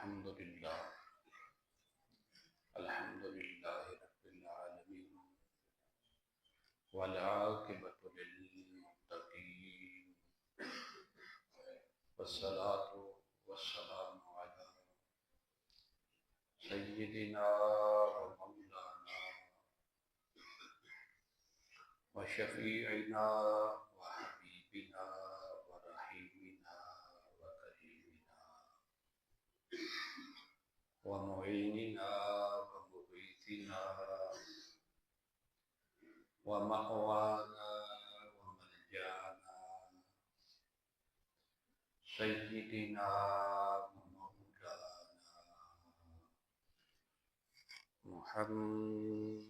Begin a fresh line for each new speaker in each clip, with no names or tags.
الحمد لله رب العالمين والعاقبة للمتقين والصلاة والسلام على سيدنا ومولانا وشفيعنا وحبيبنا ورحيمنا وكريمنا ومعيننا ومغيثنا ومأوانا وملجأنا سيدنا ومولانا محمد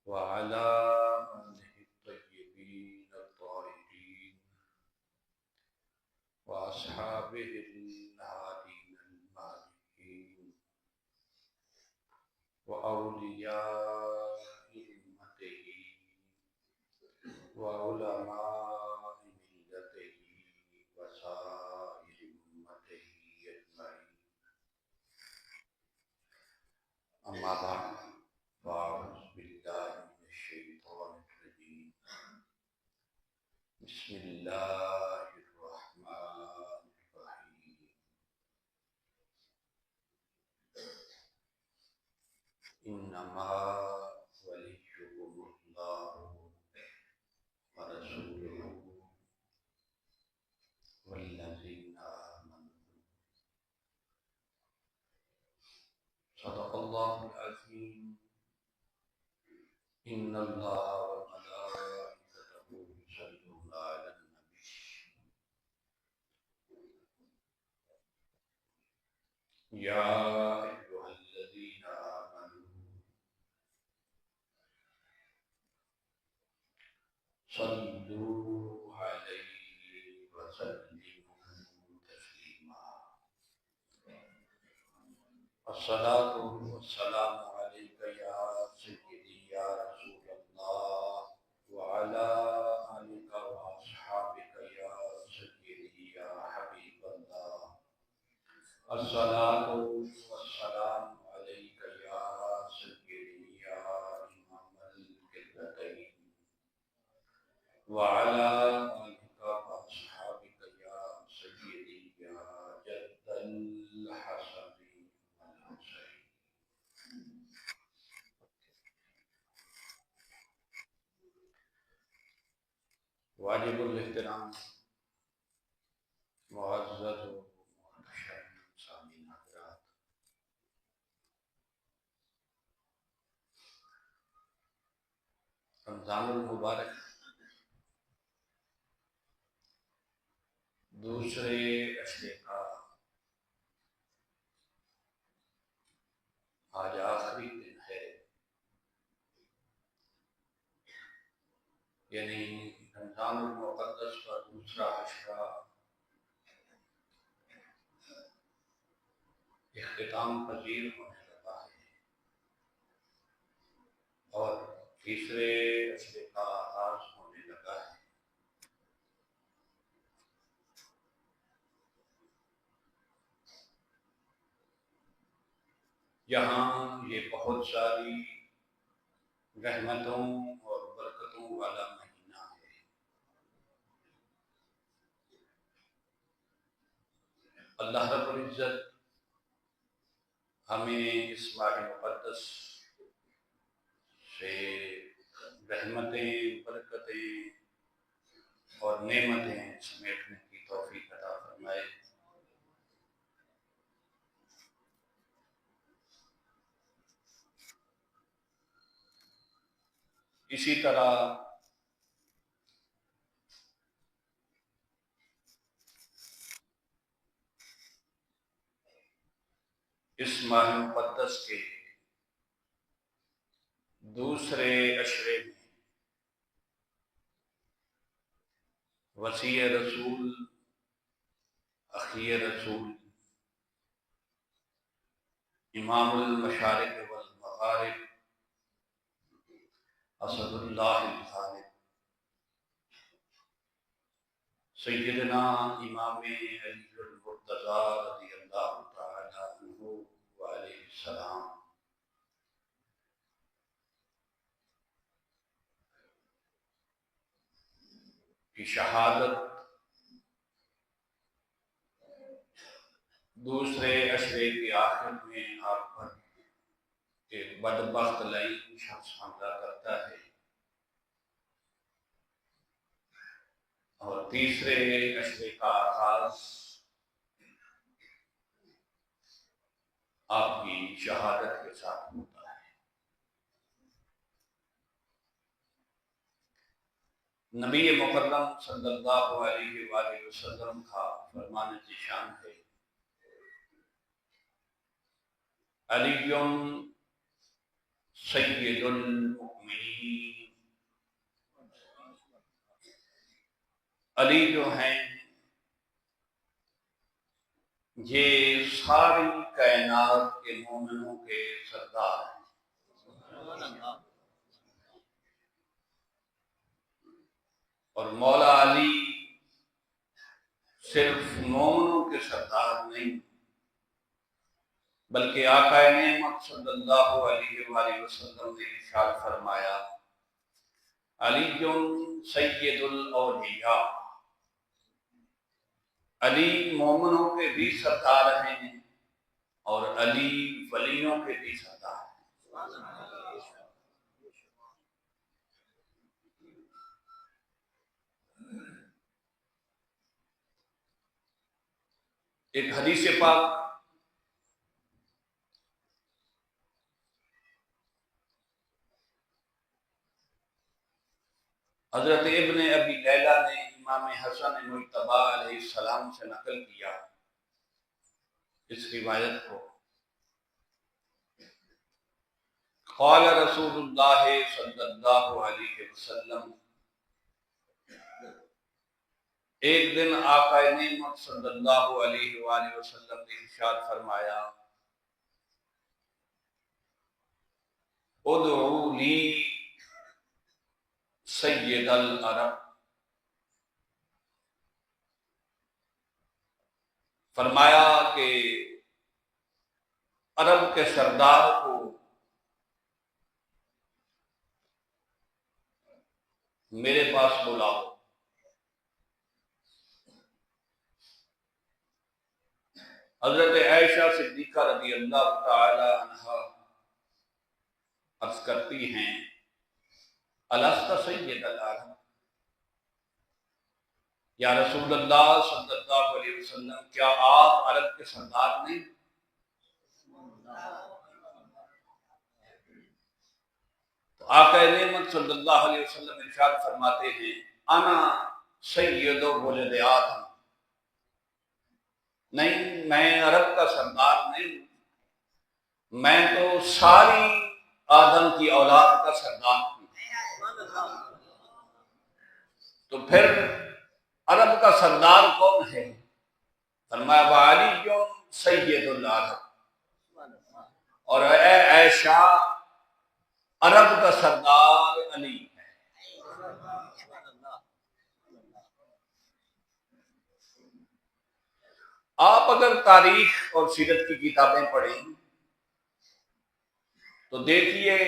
وعلى آله الطيبين الطاهرين وأصحابه الهادين المهديين وأولياء أمته وعلماء ملته وسائر أمته أجمعين. أما بعد فأعوذ بالله من الشيطان الرجيم. بسم الله الرحمن الرحيم. إنما وليكم الله ورسوله والذين آمنوا. صدق الله العظيم. إن الله وملائكته يصلون على النبي. يا أيها الذين آمنوا صلوا عليه وسلموا تسليما. الصلاة والسلام عليك يا سيدي يا رسول الله وعلى آلك وأصحابك يا سيدي يا حبيب الله. الصلاة والسلام عليك يا سيدي يا إمام القبلتين وعلى آلك وأصحابك يا سيدي يا جد الحسن والحسين. واجب الاحترام معزز و محتشم سامعین حضرات، رمضان المبارک دوسرے اشرے کا آج آخری دن ہے، یعنی رمضان المقدس کا دوسرا اشرا اختتام پذیر ہونے لگا ہے اور تیسرے اشرے کا آغاز ہونے لگا ہے۔ یہاں یہ بہت ساری رحمتوں اور برکتوں والا مہینہ ہے۔ اللہ رب العزت ہمیں اس ماہ مقدس سے رحمتیں، برکتیں اور نعمتیں سمیٹنے کی توفیق عطا فرمائے۔ اسی طرح اس ماہ مقدس کے دوسرے اشرے میں وسیع رسول، اخی رسول، امام المشارق والمغارب، اسد اللہ الغالب سیدنا امام علی المرتضی رضی اللہ تعالی عنہ وعلیہ السلام کی شہادت دوسرے عشرے کے آخر میں آپ پر ایک بدبخت لعین شخص حملہ کرتا ہے، اور تیسرے عشرے کا آغاز آپ کی شہادت کے ساتھ ہوتا ہے۔ نبی مکرم صلی اللہ علیہ وآلہ وسلم کا فرمان ذیشان ہے، علی سید المؤمنین، علی جو ہیں یہ ساری کائنات کے مومنوں کے سردار ہیں، اور مولا علی صرف مومنوں کے سردار نہیں بلکہ آقا نعمت صلی اللہ علیہ وآلہ وسلم نے ارشاد فرمایا، علی سید الاولیاء، علی مومنوں کے بھی سردار ہیں اور علی ولیوں کے بھی سردار ہیں۔ ایک حدیث پاک حضرت ابن ابی لیلہ نے امام حسن مجتبی علیہ السلام سے نقل کیا اس روایت کو، قال رسول اللہ صلی اللہ علیہ وسلم، ایک دن آقا نعمت صلی اللہ علیہ وآلہ وسلم نے ارشاد فرمایا، ادعو لی سید العرب، فرمایا کہ عرب کے سردار کو میرے پاس بلاؤ۔ حضرت عائشہ صدیقہ رضی اللہ تعالی عنہا عرض کرتی ہیں، الست سید العرب، یا رسول اللہ صلی اللہ علیہ وسلم کیا آپ عرب کے سردار نہیں؟ تو آقا نعمت صلی اللہ علیہ وسلم ارشاد فرماتے ہیں، انا سید ولد آدم، نہیں میں عرب کا سردار نہیں، میں تو ساری آدم کی اولاد کا سردار ہوں۔ تو پھر عرب کا سردار کون ہے؟ فرمایا وعلی سید العرب، اور اے عائشہ عرب کا سردار علی ہے۔ آپ اگر تاریخ اور سیرت کی کتابیں پڑھیں تو دیکھیے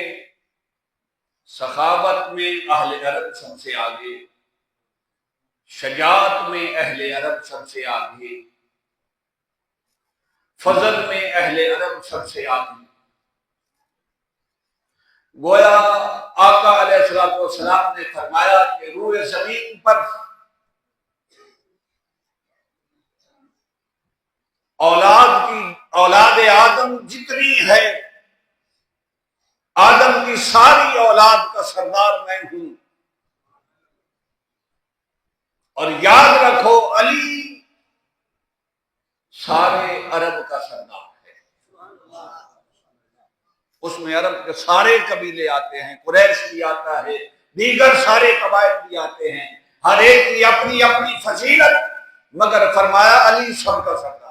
سخاوت میں اہل عرب سب سے آگے، شجاعت میں اہل عرب سب سے آگے، فضل میں اہل عرب سب سے آگے۔ گویا آقا علیہ السلام نے فرمایا کہ روئے زمین پر اولاد آدم جتنی ہے، آدم کی ساری اولاد کا سردار میں ہوں، اور یاد رکھو علی سارے عرب کا سردار ہے۔ اس میں عرب کے سارے قبیلے آتے ہیں، قریش بھی آتا ہے، دیگر سارے قبائل بھی آتے ہیں، ہر ایک کی اپنی اپنی فضیلت، مگر فرمایا علی سب کا سردار ہے۔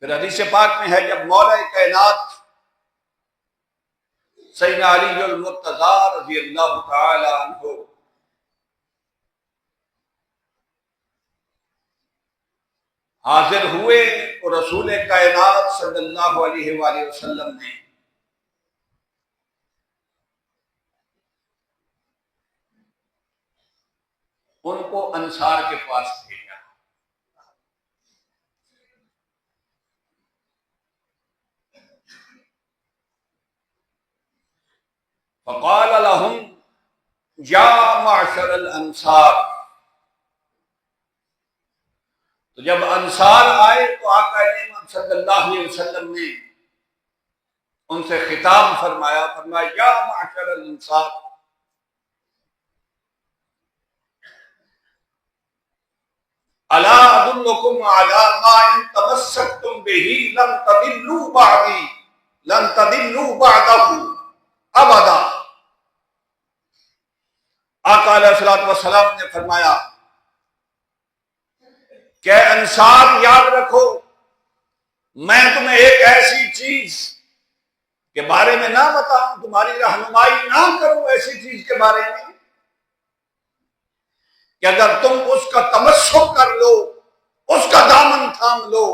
پھر حدیث پاک میں ہے جب مولا کائنات سیدنا علی المرتضی رضی اللہ تعالی عنہ حاضر ہوئے اور رسول کائنات صلی اللہ علیہ وآلہ وسلم نے ان کو انصار کے پاس بھیجا۔ فقال لهم یا معشر الانصار، تو جب انصار آئے تو آقا نعمت صلی اللہ علیہ وسلم نے ان سے خطاب فرمایا، فرمایا یا معشر الانصار، الا ادلکم علی ما ان تمسکتم به لن تضلوا بعدی لن تضلوا بعدہ ابدا۔ آقا علیہ الصلوۃ والسلام نے فرمایا کہ انصار یاد رکھو، میں تمہیں ایک ایسی چیز کے بارے میں نہ بتاؤں، تمہاری رہنمائی نہ کروں ایسی چیز کے بارے میں کہ اگر تم اس کا تمسک کر لو، اس کا دامن تھام لو،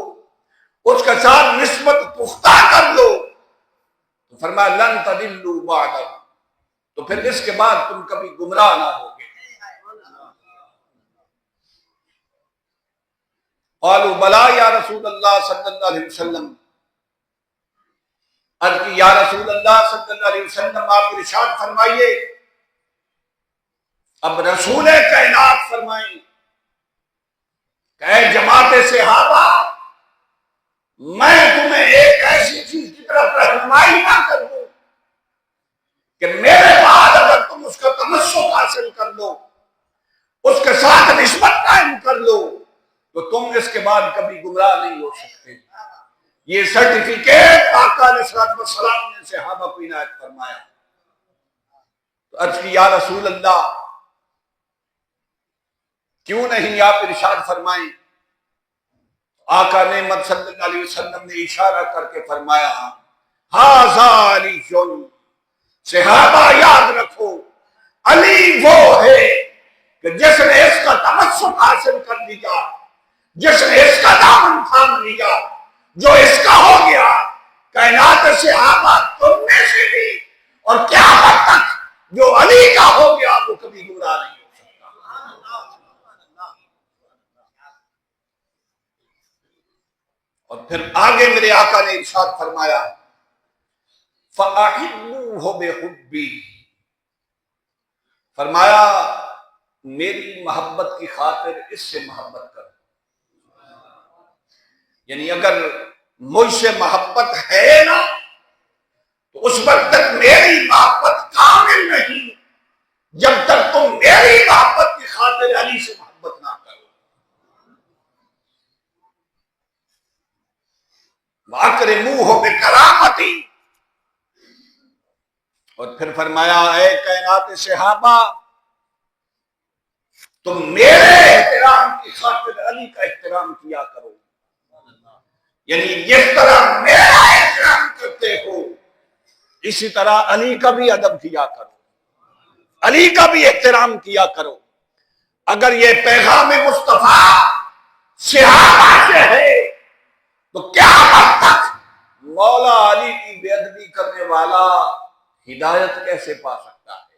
اس کے ساتھ نسبت پختہ کر لو، تو فرمایا لن تضلوا بعدہ، تو پھر اس کے بعد تم کبھی گمراہ نہ ہوگے۔ قالوا بلا یا رسول اللہ صلی اللہ علیہ وسلم، عرض کی یا رسول اللہ صلی اللہ علیہ وسلم آپ ارشاد فرمائیے۔ اب رسول کائنات فرمائیں کہ اے جماعت صحابہ، میں تمہیں ایک ایسی چیز کی طرف رہنمائی نہ کر دوں کہ میرے بعد اگر تم اس کا تمسک حاصل کر لو، اس کے ساتھ نسبت قائم کر لو، تو تم اس کے بعد کبھی گمراہ نہیں ہو سکتے۔ یہ سرٹیفکیٹ آقا علیہ الصلوۃ والسلام نے صحابہ کو عنایت فرمایا۔ تو عرض کی یا رسول اللہ، کیوں نہیں آپ ارشاد فرمائیں؟ آقا نعمت صلی اللہ علیہ وسلم نے اشارہ کر کے فرمایا ھذا علی، صحابہ یاد رکھو، علی وہ ہے کہ جس نے اس کا تمسک حاصل کر لیا، جس نے اس کا دامن تھام لیا، جو اس کا ہو گیا، کائنات صحابہ تم میں سے بھی اور قیامت تک جو علی کا ہو گیا وہ کبھی گمراہ نہیں ہو سکتا۔ اور پھر آگے میرے آقا نے ارشاد فرمایا فَأَحِبُّوهُ بِحُبِّي، فرمایا میری محبت کی خاطر اس سے محبت کرو، یعنی اگر مجھ سے محبت ہے نا تو اس وقت تک میری محبت کامل نہیں جب تک تم میری محبت کی خاطر علی سے محبت نہ کرو۔ وَأَكْرِمُوهُ بِكَرَامَتِي، اور پھر فرمایا اے کائنات صحابہ، تم میرے احترام کی خاطر علی کا احترام کیا کرو، یعنی جس طرح میرا احترام کرتے ہو اسی طرح علی کا بھی ادب کیا کرو، علی کا بھی احترام کیا کرو۔ اگر یہ پیغام مصطفیٰ صحابہ سے ہے تو قیامت تک مولا علی کی بے ادبی کرنے والا ہدایت کیسے پا سکتا ہے؟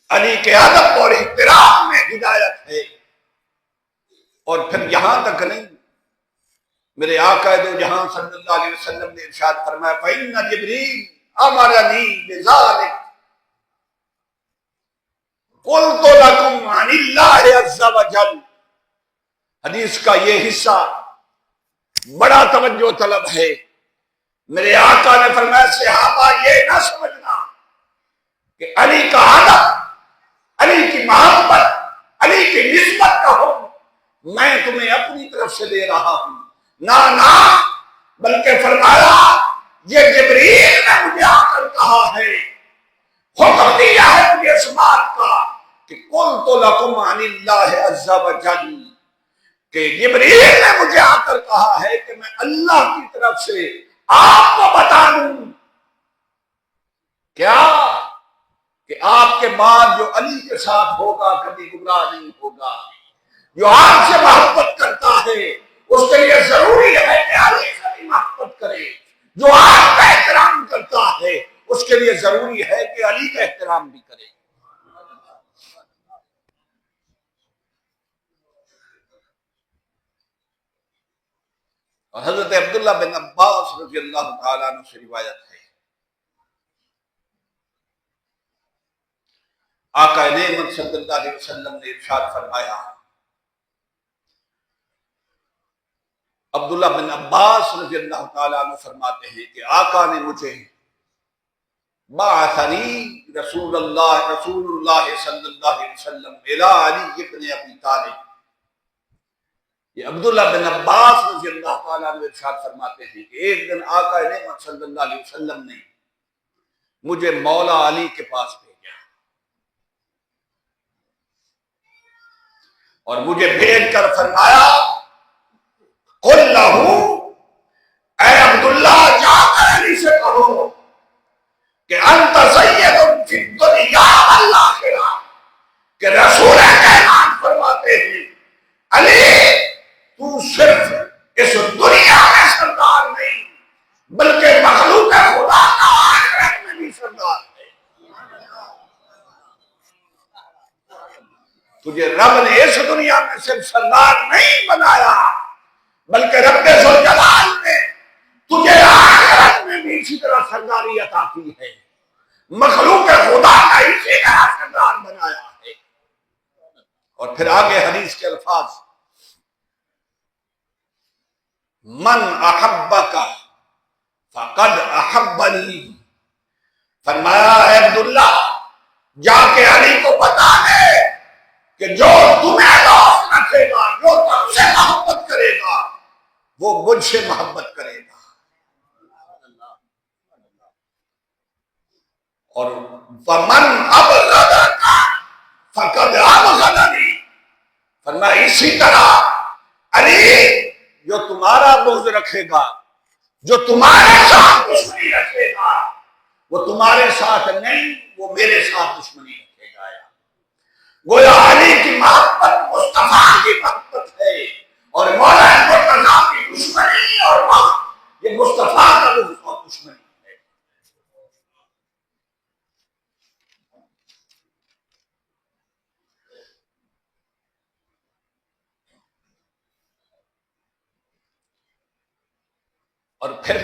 علی کے ادب اور احترام میں ہدایت ہے۔ اور پھر یہاں تک نہیں، میرے آقا دو جہاں صلی اللہ علیہ وسلم نے ارشاد فرمایا فَإِنَّ جِبْرِيلَ أَمَرَنِي بِذَلِكَ قُلْتُ لَكُمْ عَنِ اللَّهِ عَزَّ وَجَلَّ۔ حدیث کا یہ حصہ بڑا توجہ طلب ہے۔ میرے آقا نے فرمایا صحابہ یہ نہ سمجھنا کہ علی کا ادب، علی کی محبت، علی کی نسبت کا حکم میں تمہیں اپنی طرف سے دے رہا ہوں، نہ بلکہ فرمایا یہ جبریل نے مجھے آ کر کہا ہے، حکم دیا ہے مجھے اس بات کا کہ قُلْتُ لَكُمْ عَنِ اللَّهِ عَزَّ وَجَلَّ، کہ جبریل نے مجھے آ کر کہا ہے کہ میں اللہ کی طرف سے آپ کو بتا دوں کیا کہ آپ کے بعد جو علی کے ساتھ ہوگا کبھی گمراہ نہیں ہوگا. جو آپ سے محبت کرتا ہے اس کے لیے ضروری ہے کہ علی سے بھی محبت کرے. جو آپ کا احترام کرتا ہے اس کے لیے ضروری ہے کہ علی کا احترام بھی کرے. اور حضرت عبداللہ بن عباس رضی اللہ تعالیٰ عنہ سے روایت ہے آقا نعمت صلی اللہ علیہ وسلم نے ارشاد فرمایا. عبداللہ بن عباس رضی اللہ تعالیٰ عنہ فرماتے ہیں کہ آقا نے مجھے بعثنی رسول اللہ صلی اللہ علیہ وسلم الی علی ابن ابی طالب. یہ عبداللہ بن عباس رضی اللہ تعالیٰ عنہ ارشاد فرماتے ہیں کہ ایک دن آقا نعمت صلی اللہ علیہ وسلم نے مجھے مولا علی کے پاس بھیجا اور مجھے بھیج کر فرمایا قل لہو، اے عبداللہ جا کر علی سے کہو کہ انت سید فی الدنیا والآخرہ، کہ رسول کائنات فرماتے ہیں علی تو صرف اس دنیا میں سردار نہیں بلکہ مخلوق خدا کا آخرت میں بھی سردار ہے. تجھے رب نے اس دنیا میں صرف سردار نہیں بنایا بلکہ رب ذوالجلال نے تجھے آخرت میں بھی اسی طرح سرداری عطا کی ہے. مخلوق خدا کا اسی طرح سردار بنایا ہے. اور پھر آگے حدیث کے الفاظ من احبک فقد احبنی، فرمایا ہے عبداللہ جا کے علی کو بتا دے کہ جو تمہیں دوست رکھے گا، جو تم سے محبت کرے گا وہ مجھ سے محبت کرے گا. اور ومن ابغضک فقد ابغضنی، فرمایا اسی طرح علی جو تمہارا بغض رکھے گا، جو تمہارے ساتھ دشمنی رکھے گا، وہ تمہارے ساتھ نہیں، وہ میرے ساتھ دشمنی رکھے گا. گویا علی کی محبت مصطفیٰ کی محبت ہے اور مولا مرتضیٰ کی دشمنی اور یہ مصطفیٰ کا دشمنی ہے. اور پھر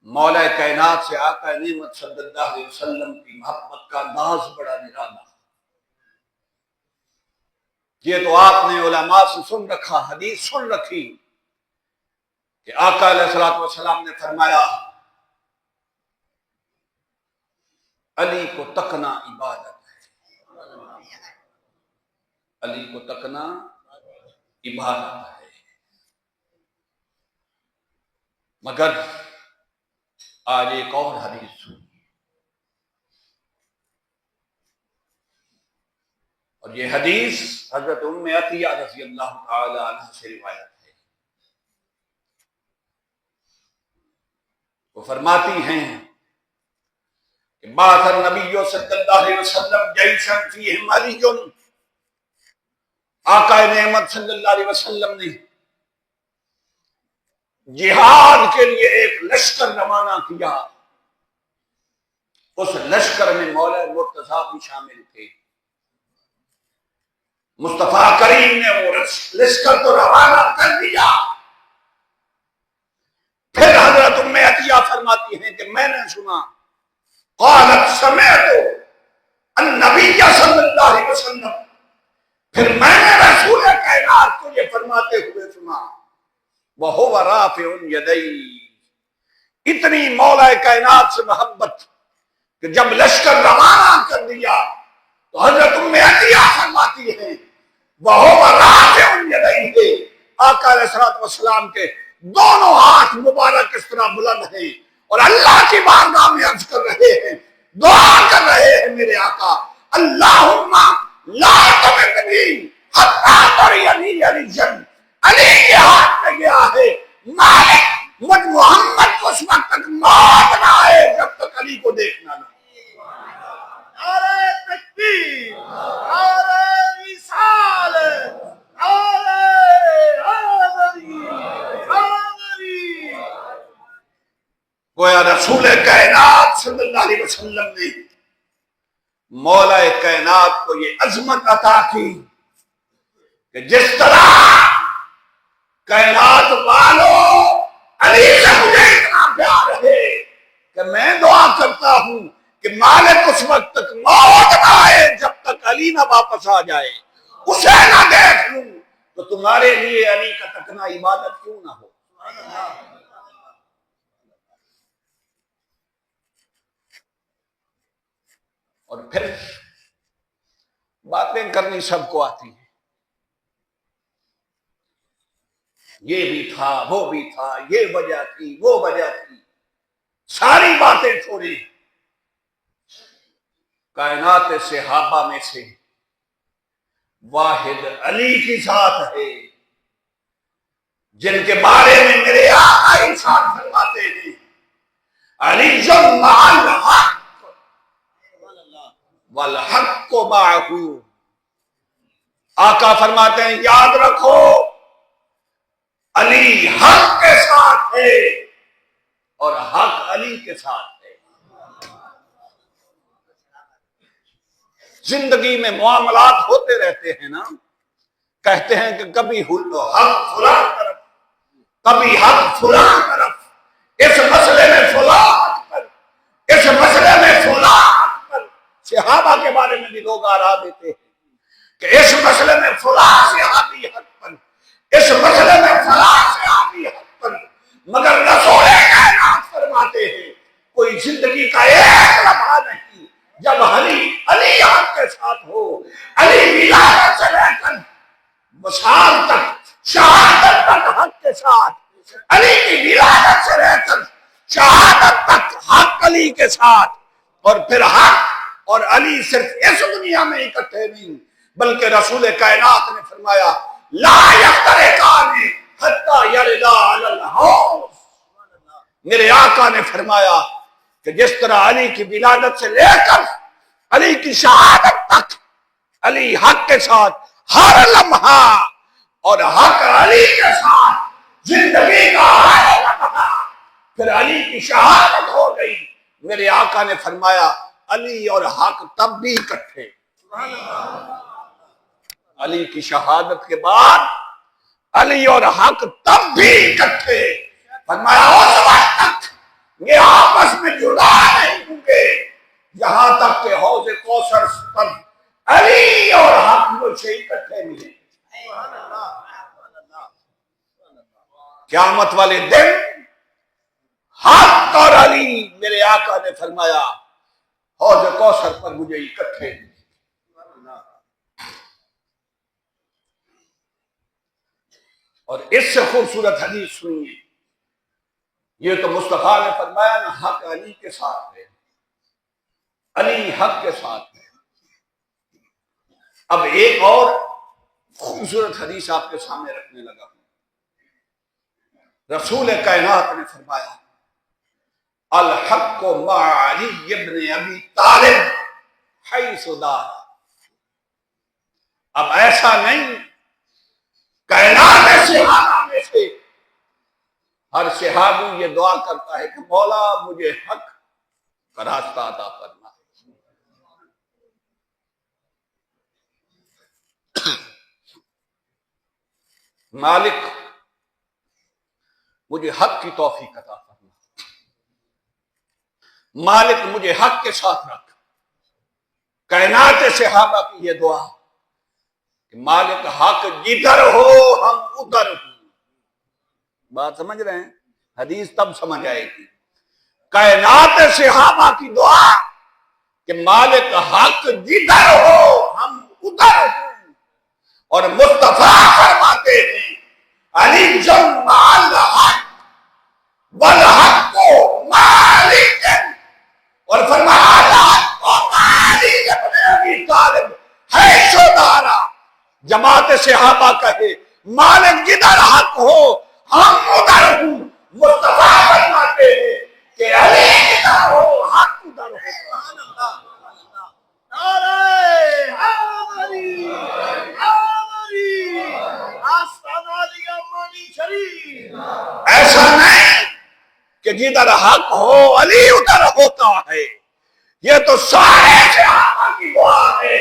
مولا کائنات سے آقا نعمت صلی اللہ علیہ وسلم کی محبت کا انداز بڑا نرالا. یہ تو آپ نے علماء سے سن رکھا، حدیث سن رکھی کہ آقا علیہ الصلوۃ والسلام نے فرمایا علی کو تکنا عبادت ہے، علی کو تکنا عبادت ہے. مگر آج ایک اور حدیث سنی اور یہ حدیث حضرت ام عطیہ رضی اللہ تعالی عنہ سے روایت ہے. وہ فرماتی ہیں کہ بعث النبی صلی اللہ علیہ وسلم جیشا فیہم علی، آقا نعمت صلی اللہ علیہ وسلم نے جہاد کے لیے ایک لشکر روانہ کیا. اس لشکر میں مولا مرتضیٰ بھی شامل تھے. مصطفیٰ کریم نے وہ لشکر کو روانہ کر دیا. پھر حضرت ام عطیہ فرماتی ہیں کہ میں نے سنا قالت سمعت النبی صلی اللہ علیہ وسلم، پھر میں نے رسول کائنات کو یہ فرماتے ہوئے سنا وَهُوَ رَافِعٌ يَدَيْهِ، اتنی مولا کائنات سے محبت کہ جب لشکر روانہ کر دیا تو حضرت ام عطیہ فرماتی ہیں وَهُوَ رَافِعٌ يَدَيْهِ، آقا علیہ الصلوۃ والسلام کے دونوں ہاتھ مبارک اس طرح بلند ہیں اور اللہ کی بارگاہ میں عرض کر رہے ہیں، دعا کر رہے ہیں میرے آقا اللہم لا تمکنی حتی تری علی علی جن، علی کے ہاتھ میں گیا ہے، مالک مجھ محمد کو اس وقت تک موت نہ آئے جب تک علی کو دیکھنا نہ۔
نعرہ تکبیر، نعرہ رسالت، نعرہ حیدری، حیدری۔
گویا رسول کائنات صلی اللہ علیہ وسلم نے مولا کائنات کو یہ عظمت عطا کی کہ جس طرح کائنات والوں علی سے مجھے اتنا پیار ہے کہ میں دعا کرتا ہوں کہ مالک اس وقت تک موت نہ آئے جب تک علی نہ واپس آ جائے، اسے نہ دیکھ لوں تو تمہارے لیے علی کا تکنا عبادت کیوں نہ ہو۔ اور پھر باتیں کرنی سب کو آتی ہیں، یہ بھی تھا وہ بھی تھا، یہ وجہ تھی وہ وجہ تھی، ساری باتیں چھوڑی۔ کائنات صحابہ میں سے واحد علی کی ذات ہے جن کے بارے میں میرے آقا ارشاد فرماتے ہیں علی جن مع الحق والحق معہ۔ آقا فرماتے ہیں یاد رکھو علی حق کے ساتھ ہے اور حق علی کے ساتھ ہے۔ زندگی میں معاملات ہوتے رہتے ہیں نا، کہتے ہیں کہ کبھی حق فلاں طرف، کبھی حق فلاں طرف، اس مسئلے میں فلاں حق پر، اس مسئلے میں فلاں حق پر۔ صحابہ کے بارے میں بھی لوگ آرا دیتے ہیں کہ اس مسئلے میں فلاں صحابی حق پر، اس مسئلے میں فلاں صحابی حق پر، مگر رسول کائنات فرماتے ہیں کوئی زندگی کا ایک لمحہ نہیں جب علی حق کے ساتھ ہو، علی ولادت سے لے کر وصال تک، شہادت تک حق کے ساتھ، علی کی ولادت سے لے کر شہادت تک حق علی کے ساتھ، اور پھر حق اور علی صرف اس دنیا میں اکٹھے نہیں بلکہ رسول کائنات نے فرمایا لا یفترقان حتی یردا علی الحوض۔ میرے آقا نے فرمایا کہ جس طرح علی کی ولادت سے لے کر علی کی شہادت تک علی حق کے ساتھ ہر لمحہ، اور حق علی کے ساتھ زندگی کا ہر لمحہ، پھر علی کی شہادت ہو گئی۔ میرے آقا نے فرمایا علی اور حق تب بھی اکٹھے، علی کی شہادت کے بعد علی اور حق تب بھی اکٹھے۔ فرمایا اس وقت تک یہ آپس میں جدا نہیں ہوں گے یہاں تک کہ حوض کوثر پر علی اور حق مجھ سے اکٹھے ملے۔ قیامت والے دن حق اور علی، میرے آقا نے فرمایا حوض کوثر پر مجھے اکٹھے ملے۔ اور اس سے خوبصورت حدیث سنیے، یہ تو مصطفیٰ نے فرمایا نا حق علی کے ساتھ ہے، علی حق کے ساتھ ہے۔ اب ایک اور خوبصورت حدیث آپ کے سامنے رکھنے لگا ہوں۔ رسول کائنات نے فرمایا الحق مع علی ابن ابی طالب حیث دار۔ اب ایسا نہیں، کائنات صحابہ میں سے ہر صحابی یہ دعا کرتا ہے کہ مولا مجھے حق کا راستہ عطا فرما۔ مالک مجھے حق کی توفیق عطا فرما، مالک مجھے حق کے ساتھ رکھ۔ کائنات صحابہ کی یہ دعا کہ مالک حق جدھر ہو ہم ادھر ہوں۔ بات سمجھ رہے ہیں؟ حدیث تب سمجھ آئے گی۔ کائنات صحابہ کی دعا کہ مالک حق جدھر ہو ہم ادھر ہوں، اور مصطفیٰ فرماتے ہیں علی جمع الحق والحق مالک، اور فرمایا الحق مالک ابن ابی طالب حیث جماعت صحابہ کہے مالک جدھر حق ہو ہم ادھر ہوں. مصطفیٰ فرماتے ہیں کہ علی جدھر ہو حق ادھر ہو.
نعرہ حیدری حیدری آستانہ علی امانی شریف.
ایسا نہیں کہ جدھر حق ہو علی ادھر ہوتا ہے. یہ تو سارے صحابہ کی دعا ہے.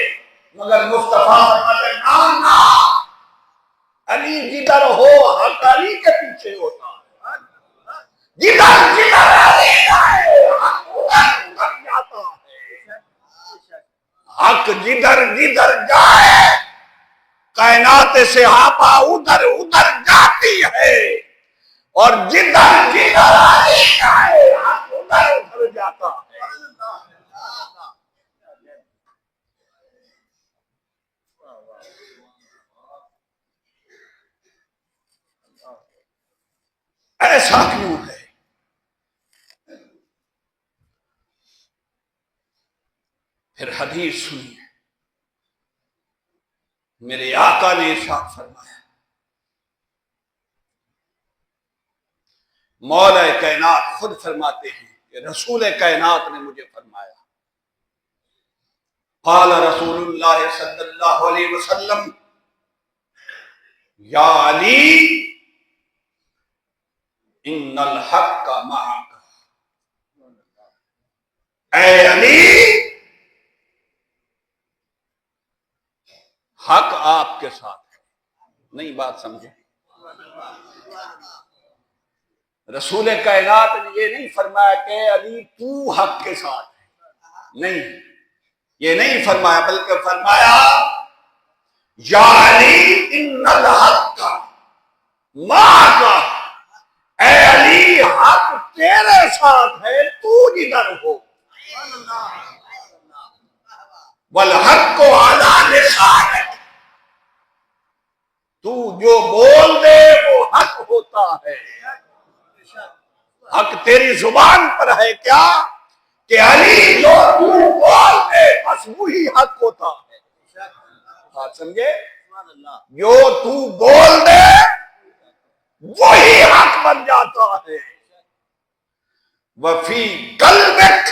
مگر مصطفیٰ فرماتے ہیں نا علی جدھر ہو حق علی کے پیچھے ہوتا ہے. جدھر جدھر علی جائے حق ادھر ادھر جاتا ہے. حق جدھر جدھر جائے کائنات صحابہ ادھر ادھر جاتی ہے. اور جدھر جدھر علی جائے حق ادھر ادھر جاتا ہے. ایسا کیوں ہے؟ پھر حدیث سنیے. میرے آقا نے ارشاد فرمایا مولا کائنات خود فرماتے ہیں کہ رسول کائنات نے مجھے فرمایا قال رسول اللہ صلی اللہ علیہ وسلم یا علی ان الحق معک. اے علی حق آپ کے ساتھ ہے. نہیں بات سمجھے؟ رسول کائنات نے یہ نہیں فرمایا کہ علی تو حق کے ساتھ ہے. نہیں، یہ نہیں فرمایا، بلکہ فرمایا یا علی ان الحق معک. اے علی حق تیرے ساتھ ہے تو جدھر ہو. والحق علی لسانک. تو جو بول دے وہ حق ہوتا ہے. حق تیری زبان پر ہے کیا کہ علی جو تو بول دے بس وہی حق ہوتا ہے. بات سمجھے؟ جو تو بول دے وہی حق بن جاتا ہے. وفی قلبک،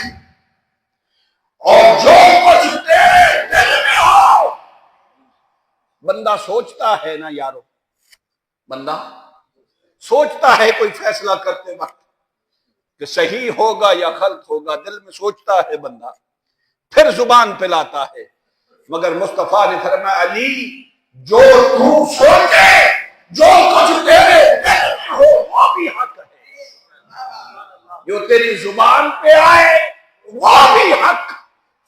اور جو کچھ تیرے دل میں ہو. بندہ سوچتا ہے نا یارو، بندہ سوچتا ہے کوئی فیصلہ کرتے وقت کہ صحیح ہوگا یا غلط ہوگا. دل میں سوچتا ہے بندہ، پھر زبان پہ لاتا ہے. مگر مصطفیٰ نے فرمایا علی جو تو سوچے جو کچھ تیرے دل میں ہو وہ بھی حق ہے. جو تیری زبان پہ آئے وہ بھی حق،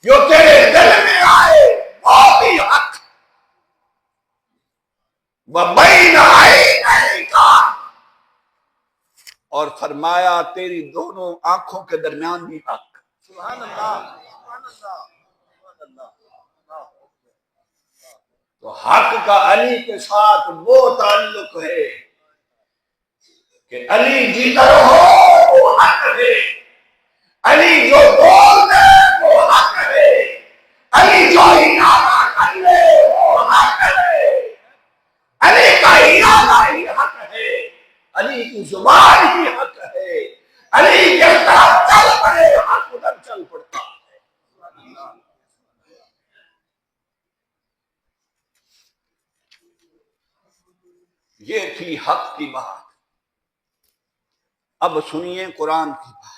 جو تیرے دل میں آئے وہ بھی حق. وَبَيْنَ عَيْنَيْكَ، اور فرمایا تیری دونوں آنکھوں کے درمیان بھی حق.
سبحان اللہ سبحان اللہ سبحان اللہ.
تو حق کا علی کے ساتھ وہ تعلق ہے کہ علی جدھر ہو وہ حق ہے. علی جو بول دے وہ حق ہے. علی جو ارادہ کر لے وہ حق ہے. علی کا ارادہ ہی حق ہے. علی کی زبان ہی حق ہے. علی جس طرح چل پڑے حق ادھر چل پڑتا ہے. یہ تھی حق کی بات. اب سنیے قرآن کی بات.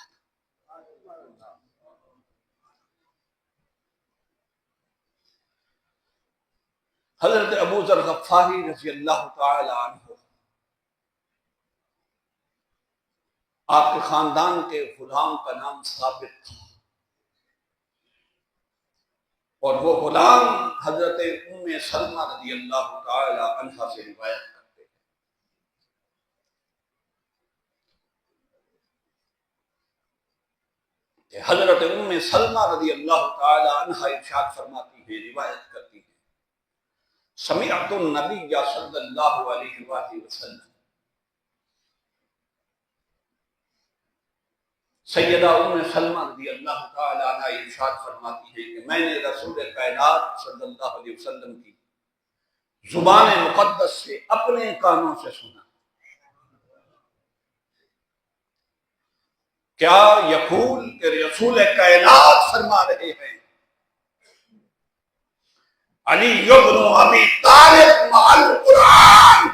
حضرت ابو ذر غفاری رضی اللہ تعالی عنہ آپ کے خاندان کے غلام کا نام ثابت تھا، اور وہ غلام حضرت ام سلمہ رضی اللہ تعالی عنہ سے روایت کرتے ہیں. کہ حضرت ام سلمہ رضی اللہ تعالی عنہ ارشاد فرماتی ہیں، روایت کرتی ہیں سمعت النبی صلی اللہ علیہ وآلہ وسلم. سیدہ ام سلمہ رضی اللہ تعالی عنہ ارشاد فرماتی ہے کہ میں نے رسول کائنات صلی اللہ علیہ وسلم کی زبان مقدس سے اپنے کانوں سے سنا. کیا یقول کہ رسول کائنات فرما رہے ہیں علی ابن ابی طالب مع القرآن.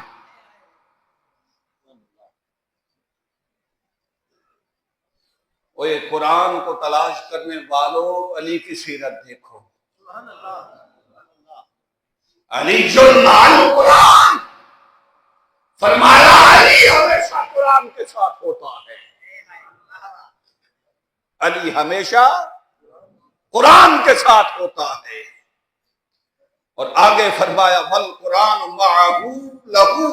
وہ یہ قرآن کو تلاش کرنے والوں علی کی سیرت دیکھو. علی مع القرآن فرمایا علی ہمیشہ قرآن کے ساتھ ہوتا ہے. علی ہمیشہ قرآن کے ساتھ ہوتا ہے. اور آگے فرمایا والقرآن معہ لہو.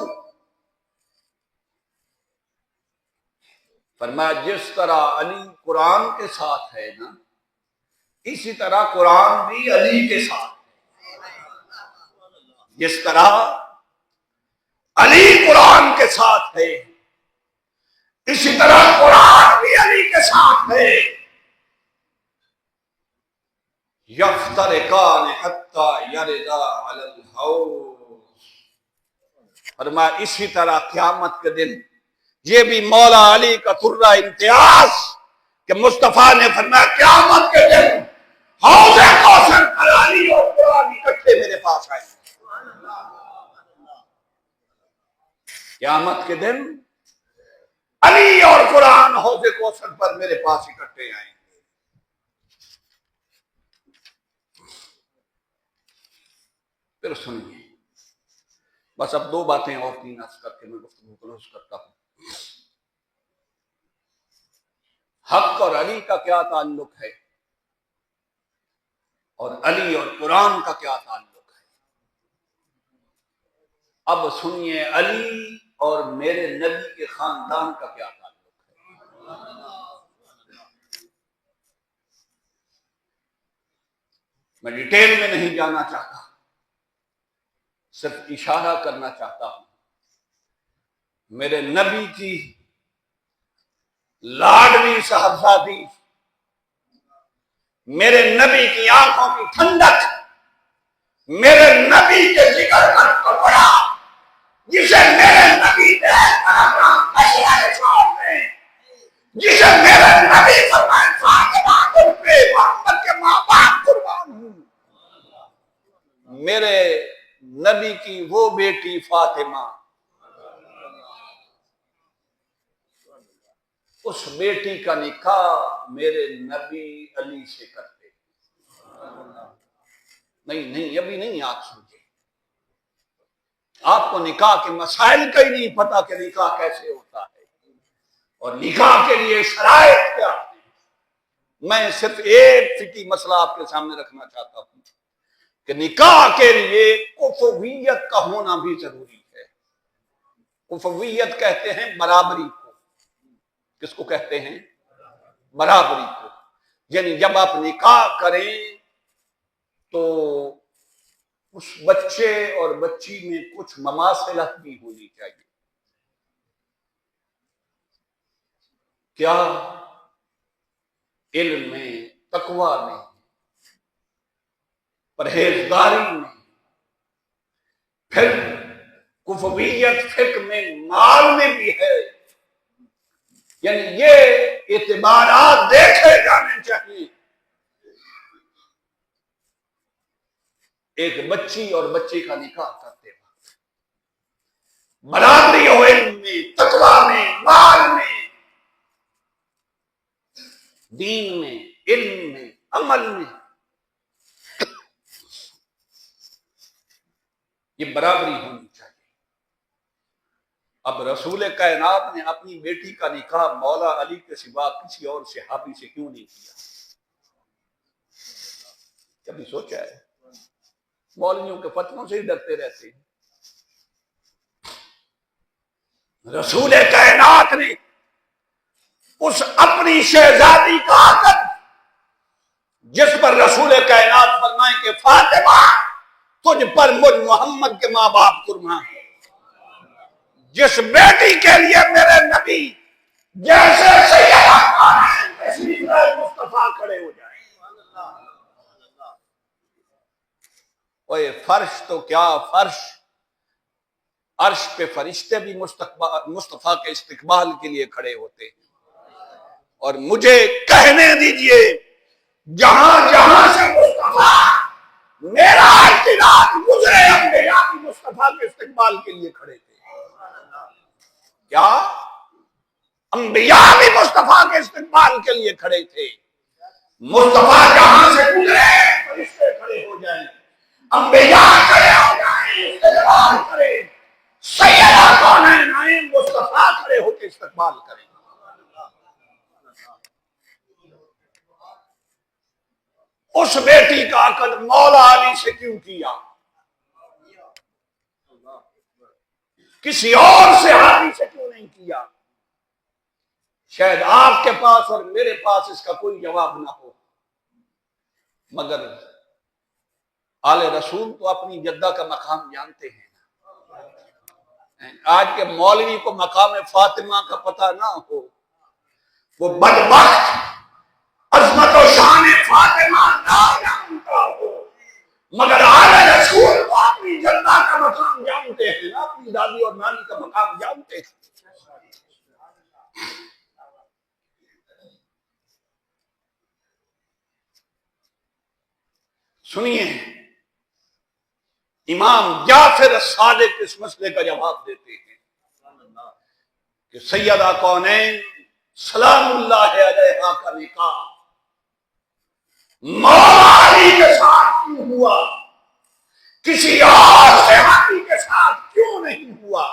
فرمایا جس طرح علی قرآن کے ساتھ ہے نا اسی طرح قرآن بھی علی کے ساتھ. جس طرح علی قرآن کے ساتھ ہے اسی طرح قرآن بھی علی کے ساتھ ہے. یفترقان حتی یردا علی الحوض. فرمایا اسی طرح قیامت کے دن یہ بھی مولا علی کا ترہ امتیاز کہ مصطفیٰ نے فرمایا قیامت کے دن حوض کوثر پر علی اور قرآن اکٹھے میرے پاس آئیں گے. قیامت کے دن علی اور قرآن حوض کوثر پر میرے پاس اکٹھے آئیں گے. پھر سنیے بس اب دو باتیں اور تین عرض کر کے میں گفتگو کلوز کرتا ہوں. حق اور علی کا کیا تعلق ہے اور علی اور قرآن کا کیا تعلق ہے. اب سنیے علی اور میرے نبی کے خاندان کا کیا تعلق ہے. میں ڈیٹیل میں نہیں جانا چاہتا صرف اشارہ کرنا چاہتا ہوں. میرے نبی کی لاڈلی صاحبزادی میرے نبی کی آنکھوں کی ٹھنڈک میرے نبی کے ذکر کا ٹکڑا جسے میرے نبی نے جسے میرے نبی فرمائے فاطمہ تم پہ محمد کے ماں باپ قربان ہوں. میرے نبی کی وہ بیٹی فاطمہ اس بیٹی کا نکاح میرے نبی علی سے کرتے. نہیں ابھی نہیں آپ سمجھے. آپ کو نکاح کے مسائل کا ہی نہیں پتا کہ نکاح کیسے ہوتا ہے اور نکاح کے لیے شرائط کیا ہے. میں صرف ایک فقہی مسئلہ آپ کے سامنے رکھنا چاہتا ہوں کہ نکاح کے لیے کفویت کا ہونا بھی ضروری ہے. کفویت کہتے ہیں برابری کو. کس کو کہتے ہیں؟ برابری کو. یعنی جب آپ نکاح کریں تو اس بچے اور بچی میں کچھ مماثلت بھی ہونی چاہیے. کیا؟ علم میں، تقوی میں، پرہیزگاری میں، پھر کفویت فقہ میں، مال میں بھی ہے. یعنی یہ اعتبارات دیکھے جانے چاہیے. ایک بچی اور بچے کا نکاح کرتے وقت برابری ہو علم میں، تقوی میں، مال میں، دین میں، علم میں، عمل میں. یہ برابری ہونی چاہیے. اب رسول کائنات نے اپنی بیٹی کا نکاح مولا علی کے سوا کسی اور صحابی سے کیوں نہیں کیا؟ کبھی سوچا ہے؟ مولویوں کے فتووں سے ہی ڈرتے رہتے ہیں. رسول کائنات نے اس اپنی شہزادی کا عقد جس پر رسول کائنات فرمائیں کہ فاطمہ تجھ پر مجھ محمد کے ماں باپ قربان ہیں. جس بیٹی کے لیے میرے نبی جیسے مصطفیٰ کھڑے ہو جائیں. اوے فرش تو کیا فرش عرش پہ فرشتے بھی مصطفیٰ کے استقبال کے لیے کھڑے ہوتے ہیں۔ اور مجھے کہنے دیجئے جہاں جہاں سے مصطفیٰ میرا ارتداد گزرے، انبیاء بھی مصطفیٰ کے استقبال کے لیے کھڑے تھے۔ کیا انبیاء بھی مصطفیٰ کے استقبال کے لیے کھڑے تھے؟ مصطفیٰ جہاں سے گزرے فرشتے کھڑے ہو جائیں، انبیاء کھڑے ہو جائیں، استقبال کریں، سیدہ کونین آئیں، مصطفیٰ کھڑے ہو کے استقبال کریں۔ اس بیٹی کا عقد مولا علی سے کیوں کیا؟ کسی اور صحابی سے کیوں نہیں کیا؟ شاید آپ کے پاس اور میرے پاس اس کا کوئی جواب نہ ہو، مگر آل رسول تو اپنی جدہ کا مقام جانتے ہیں۔ آج کے مولوی کو مقام فاطمہ کا پتہ نہ ہو، وہ بدبخت عظمت و شان فاطمہ نہ جانتا ہو، مگر آل رسول کو اپنی جدہ کا مقام جانتے ہیں، اپنی دادی اور نانی کا مقام جانتے ہیں۔ سنیے، امام جعفر الصادق اس مسئلے کا جواب دیتے ہیں کہ سیدہ کونین سلام اللہ علیہا کا نکاح مولا علی کے ساتھ کیوں ہوا، کسی اور صحابی کے ساتھ کیوں نہیں ہوا؟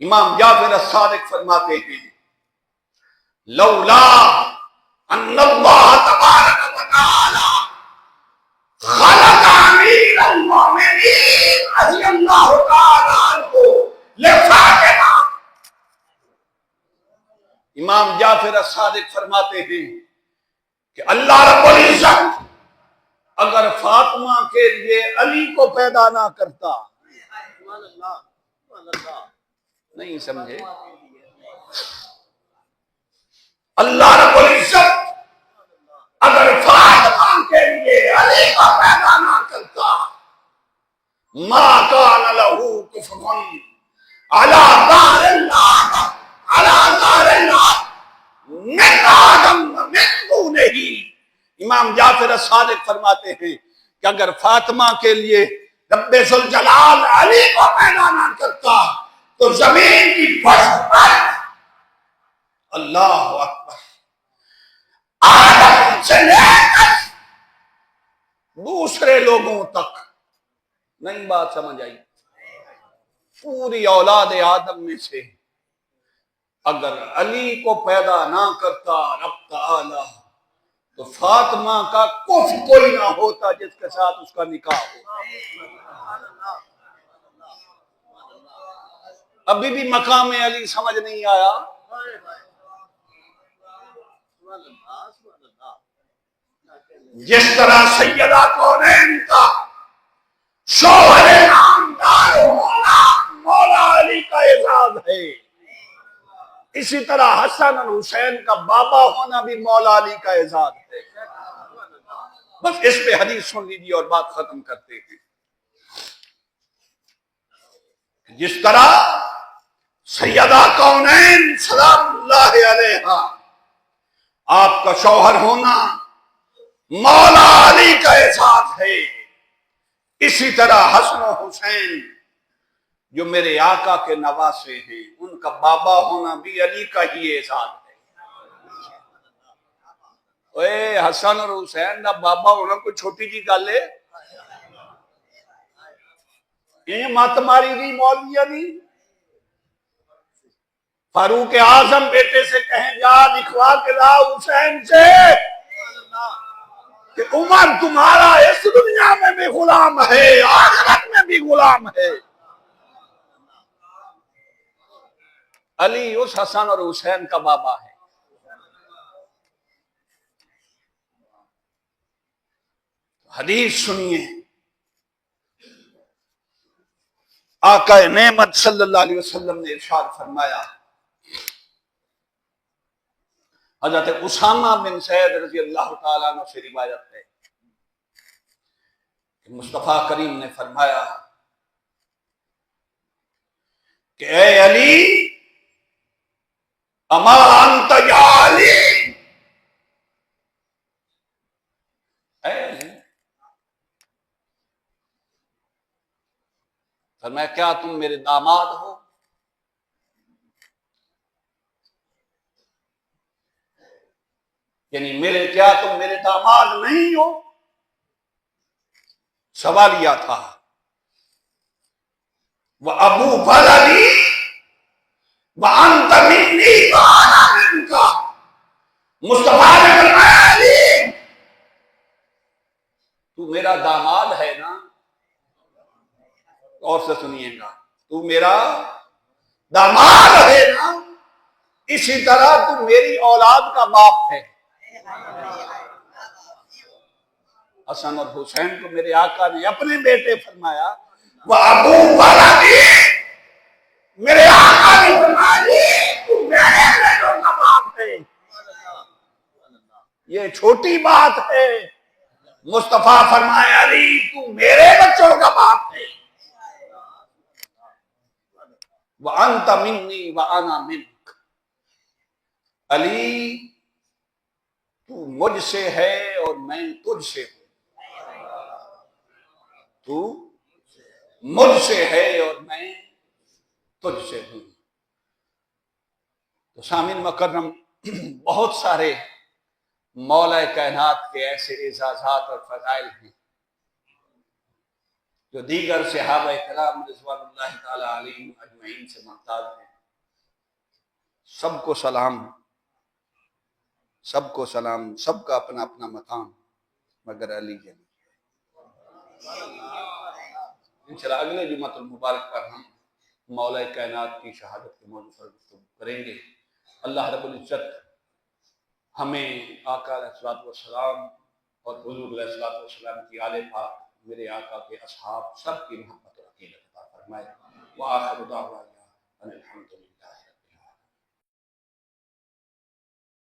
امام جعفر الصادق فرماتے ہیں لولا ان اللہ تبارک و تعالی خلق امیر المؤمنین رضی اللہ تعالی عنہ لفاطمہ۔ امام جعفر الصادق فرماتے ہیں کہ اللہ رب العزت اگر فاطمہ کے لیے علی کو پیدا نہ کرتا، نہیں سمجھے، اللہ رب العزت اگر فاطمہ کے لیے علی کو پیدا نہ کرتا، ما کان لہ کفوا علی ظہر اللہ علی ظہر اللہ من آدم من دونہ۔ امام جعفر الصادق فرماتے ہیں کہ اگر فاطمہ کے لیے رب ذوالجلال علی کو پیدا نہ کرتا تو زمین کی فرش پر اللہ اکبر آدم سے لے کر دوسرے لوگوں تک، نہیں بات سمجھ آئی، پوری اولاد آدم میں سے اگر علی کو پیدا نہ کرتا رب تعالی تو فاطمہ کا کف کوئی نہ ہوتا جس کے ساتھ اس کا نکاح ہو۔ ابھی بھی مقام علی سمجھ نہیں آیا؟ جس طرح سیدہ کونین کا شوہر نامدار ہونا مولا علی کا اعزاز ہے، اسی طرح حسن اور حسین کا بابا ہونا بھی مولا علی کا اعزاز ہے۔ بس اس پہ حدیث سن لیجیے اور بات ختم کرتے ہیں۔ جس طرح سیدہ کونین سلام اللہ علیہا آپ کا شوہر ہونا مولا علی کا اعزاز ہے، اسی طرح حسن و حسین جو میرے آقا کے نواسے ہیں ان کا بابا ہونا بھی علی کا ہی اعزاز ہے۔ اے حسن اور حسین کا بابا ہونا کوئی چھوٹی جی گل ہے؟ یہ مت ماری دی مولویا دی۔ فاروق اعظم بیٹے سے کہیں جا لکھوا کے لا حسین سے کہ عمر تمہارا اس دنیا میں بھی غلام ہے، آخرت میں بھی غلام ہے۔ علی اس حسن اور حسین کا بابا ہے۔ حدیث سنیے، آقا نعمت صلی اللہ علیہ وسلم نے ارشاد فرمایا، حضرت اسامہ بن زید رضی اللہ تعالیٰ عنہ سے روایت ہے کہ مصطفیٰ کریم نے فرمایا کہ اے علی اما انت یا علی، اے علی، فرمایا کیا تم میرے داماد ہو؟ یعنی کیا تم میرے داماد نہیں ہو؟ سوال یہ تھا وہ ابو بلدی وانت منی وانا منک، مصطفیٰ نے فرمایا علی تو میرا داماد ہے نا، اور سے سنیے گا، تو میرا داماد ہے نا، اسی طرح تو میری اولاد کا باپ ہے۔ حسن اور حسین کو میرے آقا نے اپنے بیٹے فرمایا، وہ ابو بلدی، میرے آقا نے فرمایا تو میرے بیٹوں کا باپ ہے۔ یہ چھوٹی بات ہے، مصطفیٰ فرمایا علی تو میرے بچوں کا باپ ہے۔ وَأَنْتَ مِنِّي وَأَنَا مِنْكَ، علی تو مجھ سے ہے اور میں تجھ سے ہوں، تو مجھ سے ہے اور میں تجھ سے ہوں۔ تو سامعین مکرم، بہت سارے مولا کائنات کے ایسے اعزازات اور فضائل ہیں جو دیگر صحابہ کرام رضوان اللہ تعالی علیہم اجمعین سے ممتاز ہیں۔ سب کو سلام، سب کو سلام، سب کا اپنا اپنا مقام، مگر علی کے نہیں۔ انشاءاللہ اگلے جمعۃ المبارک پر ہم مولا کائنات کی شہادت کے موضوع پر گفتگو کریں گے۔ اللہ رب العزت ہمیں آقا علیہ الصلوۃ والسلام اور حضور علیہ الصلوۃ والسلام کی آل پاک، میرے آقا کے اصحاب، سب کی محبت اور عقیدت عطا فرمائے۔ وآخر دعوانا ان الحمد للہ۔